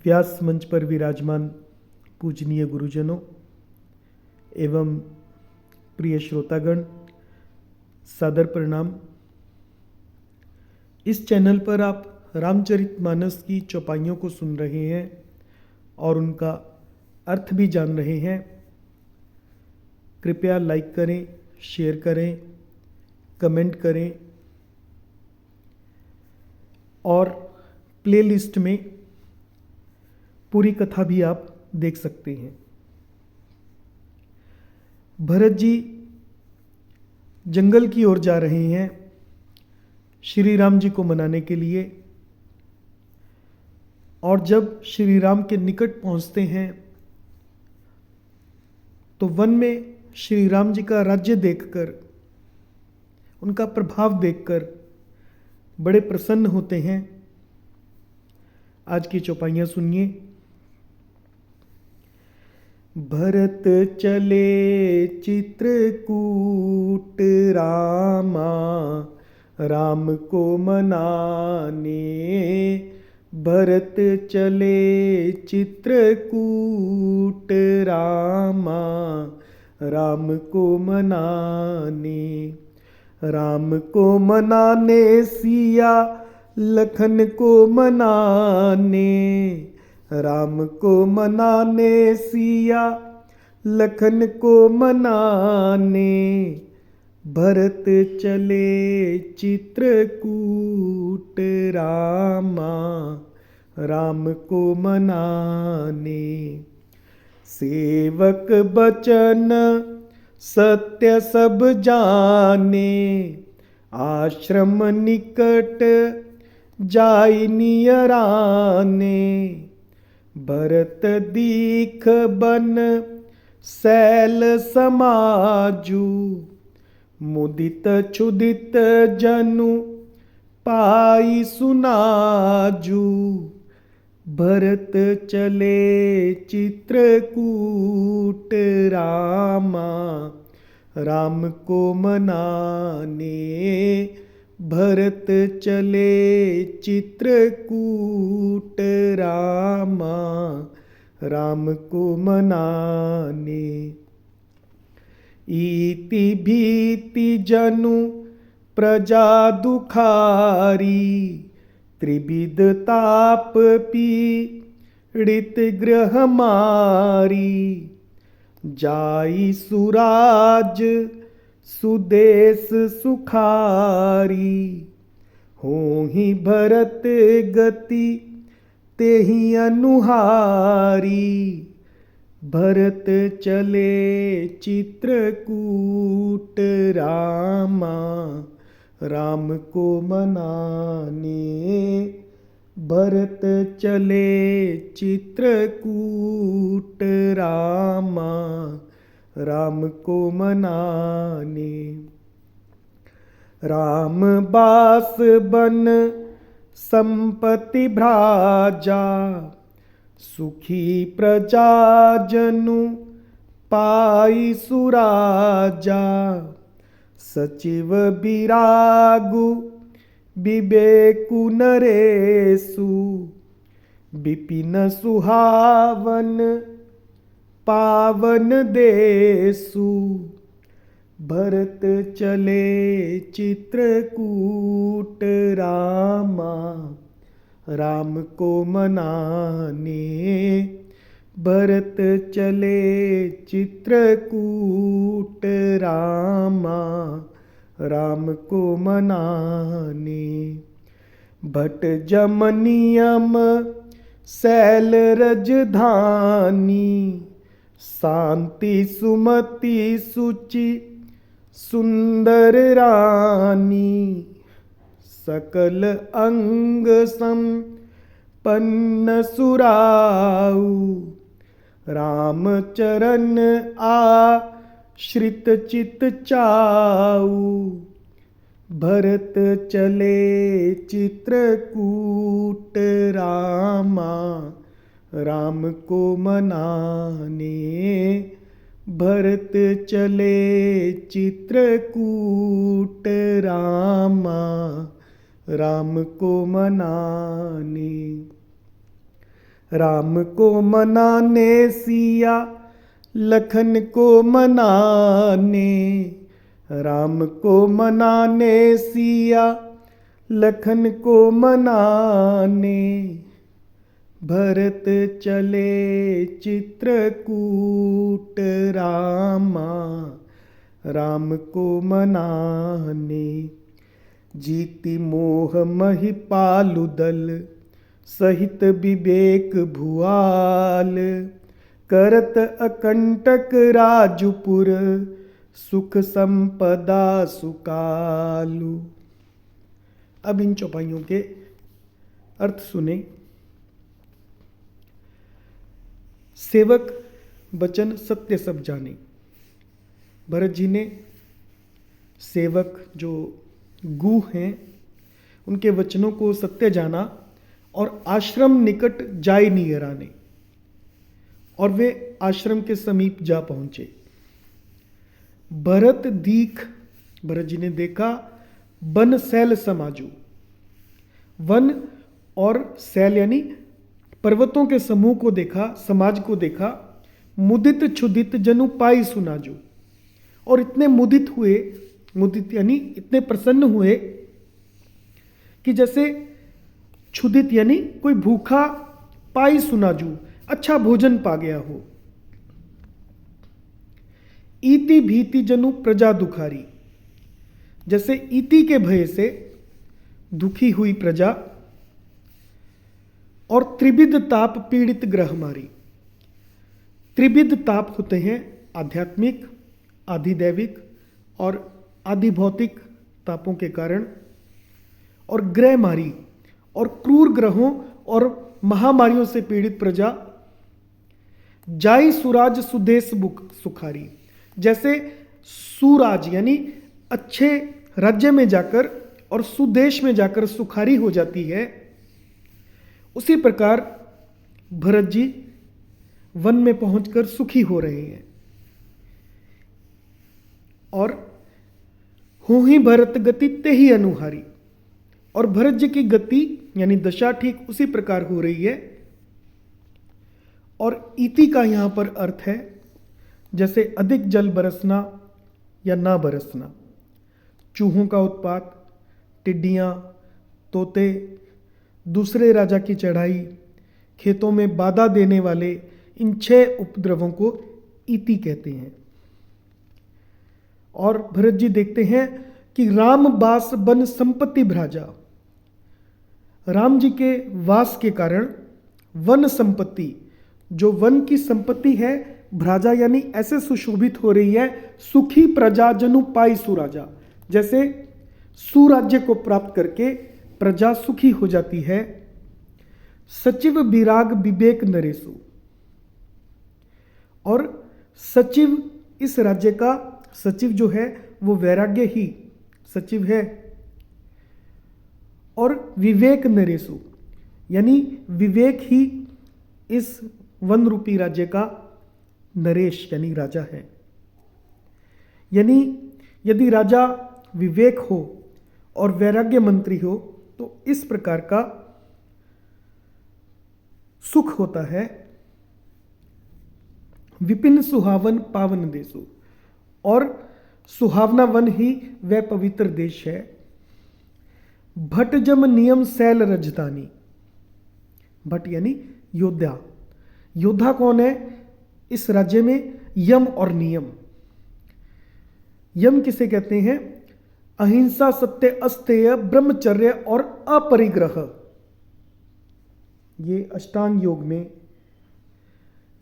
व्यास मंच पर विराजमान पूजनीय गुरुजनों एवं प्रिय श्रोतागण, सादर प्रणाम। इस चैनल पर आप रामचरितमानस की चौपाइयों को सुन रहे हैं और उनका अर्थ भी जान रहे हैं। कृपया लाइक करें, शेयर करें, कमेंट करें और प्लेलिस्ट में पूरी कथा भी आप देख सकते हैं। भरत जी जंगल की ओर जा रहे हैं श्री राम जी को मनाने के लिए, और जब श्री राम के निकट पहुंचते हैं तो वन में श्री राम जी का राज्य देखकर, उनका प्रभाव देखकर बड़े प्रसन्न होते हैं। आज की चौपाइयाँ सुनिए। भरत चले चित्रकूट रामा, राम को मनाने। भरत चले चित्रकूट रामा, राम को मनाने। राम को मनाने सिया लखन को मनाने। राम को मनाने सिया लखन को मनाने। भरत चले चित्रकूट रामा, राम को मनाने। सेवक बचन सत्य सब जाने, आश्रम निकट जाई नियराने। भरत दीख बन सैल समाजू, मुदित क्षुदित जनु पाई सुनाजू। भरत चले चित्रकूट रामा, राम को मनाने। भरत चले चित्रकूट रामा, राम को मनाने। इति भीति जनु प्रजा दुखारी, त्रिविध ताप पीड़ित गृह मारी। जाई सुराज सुदेश सुखारी, होहि भरत गति तेहि अनुहारी। भरत चले चित्रकूट रामा, राम को मनाने। भरत चले चित्रकूट रामा, राम को मनाने। राम बास बन संपत्ति भ्राजा, सुखी प्रजा जनु पाई सुराजा। सचिव बिरागु विवेकु नरेसु, विपिन सुहावन पावन देसु। भरत चले चित्रकूट रामा, राम को मनाने। भरत चले चित्रकूट रामा, राम को मनाने। भट जम नियम शैल रजधानी, शांति सुमति सुचि सुंदर रानी। सकल अंग संपन्न सुराऊ, राम चरण आश्रित चित चाऊ। भरत चले चित्रकूट रामा, राम को मनाने। भरत चले चित्रकूट रामा, राम को मनाने। राम को मनाने सिया लखन को मनाने, राम को मनाने सिया लखन को मनाने, भरत चले चित्रकूट रामा, राम को मनाने। जीति मोह महिपालु दल, सहित विवेक भुआल, करत अकंटक राजपुर, सुख संपदा सुकालु। अब इन चौपाइयों के अर्थ सुने। सेवक वचन सत्य सब जाने। भरत जी ने सेवक जो गु हैं उनके वचनों को सत्य जाना और आश्रम निकट जाय निगराने, और वे आश्रम के समीप जा पहुंचे। भरत दीख, भरत जी ने देखा, वन सैल समाजू, वन और सैल यानी पर्वतों के समूह को देखा, समाज को देखा। मुदित क्षुदित जनु पाई सुनाजू, और इतने मुदित हुए, मुदित यानी इतने प्रसन्न हुए कि जैसे क्षुदित यानी कोई भूखा, पाई सुनाजू अच्छा भोजन पा गया हो। इति भीति जनु प्रजा दुखारी, जैसे इति के भय से दुखी हुई प्रजा। और त्रिविध ताप पीड़ित ग्रह मारी। त्रिविध ताप होते हैं आध्यात्मिक, आधिदैविक और आधिभौतिक तापों के कारण। और ग्रह मारी, और क्रूर ग्रहों और महामारियों से पीड़ित प्रजा। जाई सुराज सुदेश बुक सुखारी, जैसे सुराज यानी अच्छे राज्य में जाकर और सुदेश में जाकर सुखारी हो जाती है, उसी प्रकार भरत जी वन में पहुंचकर सुखी हो रहे हैं। और हो ही भरत गति ते ही अनुहारी, और भरत जी की गति यानी दशा ठीक उसी प्रकार हो रही है। और इति का यहां पर अर्थ है जैसे अधिक जल बरसना या ना बरसना, चूहों का उत्पात, टिड्डियां, तोते, दूसरे राजा की चढ़ाई, खेतों में बाधा देने वाले इन 6 उपद्रवों को इति कहते हैं। और भरत जी देखते हैं कि राम बास बन संपत्ति भ्राजा, राम जी के वास के कारण वन संपत्ति, जो वन की संपत्ति है, भ्राजा यानी ऐसे सुशोभित हो रही है। सुखी प्रजा जनु पाई सुराजा, जैसे सुराज्य को प्राप्त करके प्रजा सुखी हो जाती है। सचिव विराग विवेक नरेशु, और सचिव इस राज्य का सचिव जो है वो वैराग्य ही सचिव है। और विवेक नरेशु यानी विवेक ही इस वन रूपी राज्य का नरेश यानी राजा है। यानी यदि राजा विवेक हो और वैराग्य मंत्री हो तो इस प्रकार का सुख होता है। विपिन सुहावन पावन देशु, और सुहावना वन ही वह पवित्र देश है। भट जम नियम सैल रजधानी, भट यानी योद्धा। योद्धा कौन है इस राज्य में? यम और नियम। यम किसे कहते हैं? अहिंसा, सत्य, अस्तेय, ब्रह्मचर्य और अपरिग्रह। ये अष्टांग योग में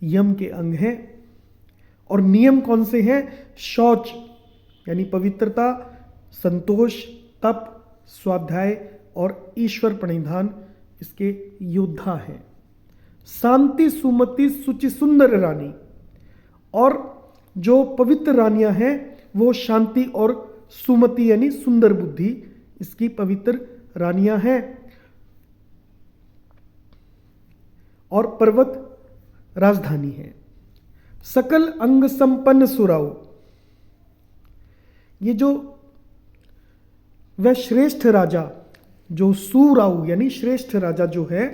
यम के अंग हैं। और नियम कौन से हैं? शौच यानी पवित्रता, संतोष, तप, स्वाध्याय और ईश्वर प्रणिधान इसके योद्धा हैं। शांति, सुमति, सुचि, सुंदर रानी, और जो पवित्र रानियां हैं वो शांति और सुमति यानी सुंदर बुद्धि इसकी पवित्र रानियां हैं। और पर्वत राजधानी है। सकल अंग संपन्न सुराओ, ये जो वह श्रेष्ठ राजा, जो सुराऊ यानी श्रेष्ठ राजा जो है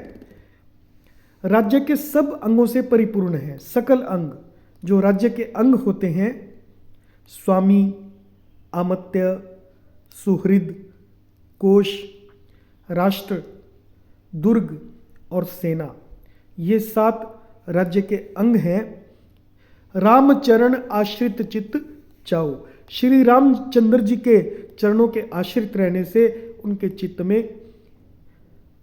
राज्य के सब अंगों से परिपूर्ण है। सकल अंग, जो राज्य के अंग होते हैं, स्वामी, आमत्य, सुहृद, कोश, राष्ट्र, दुर्ग और सेना, ये 7 राज्य के अंग हैं। रामचरण आश्रित चित्त चाओ, श्री रामचंद्र जी के चरणों के आश्रित रहने से उनके चित्त में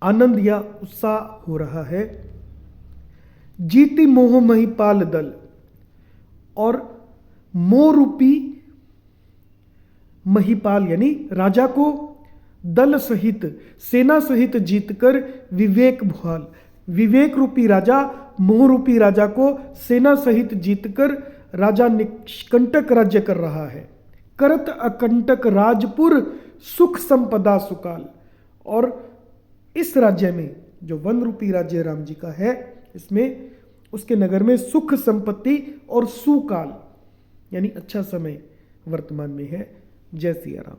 आनंद या उत्साह हो रहा है। जीति मोह महिपाल दल, और मोह रूपी महिपाल यानी राजा को दल सहित, सेना सहित जीतकर विवेक भुआल, विवेक रूपी राजा मोह रूपी राजा को सेना सहित जीतकर राजा निष्कंटक राज्य कर रहा है। करत अकंटक राजपुर सुख संपदा सुकाल, और इस राज्य में जो वन रूपी राज्य राम जी का है, इसमें उसके नगर में सुख संपत्ति और सुकाल यानी अच्छा समय वर्तमान में है। जय सिया राम।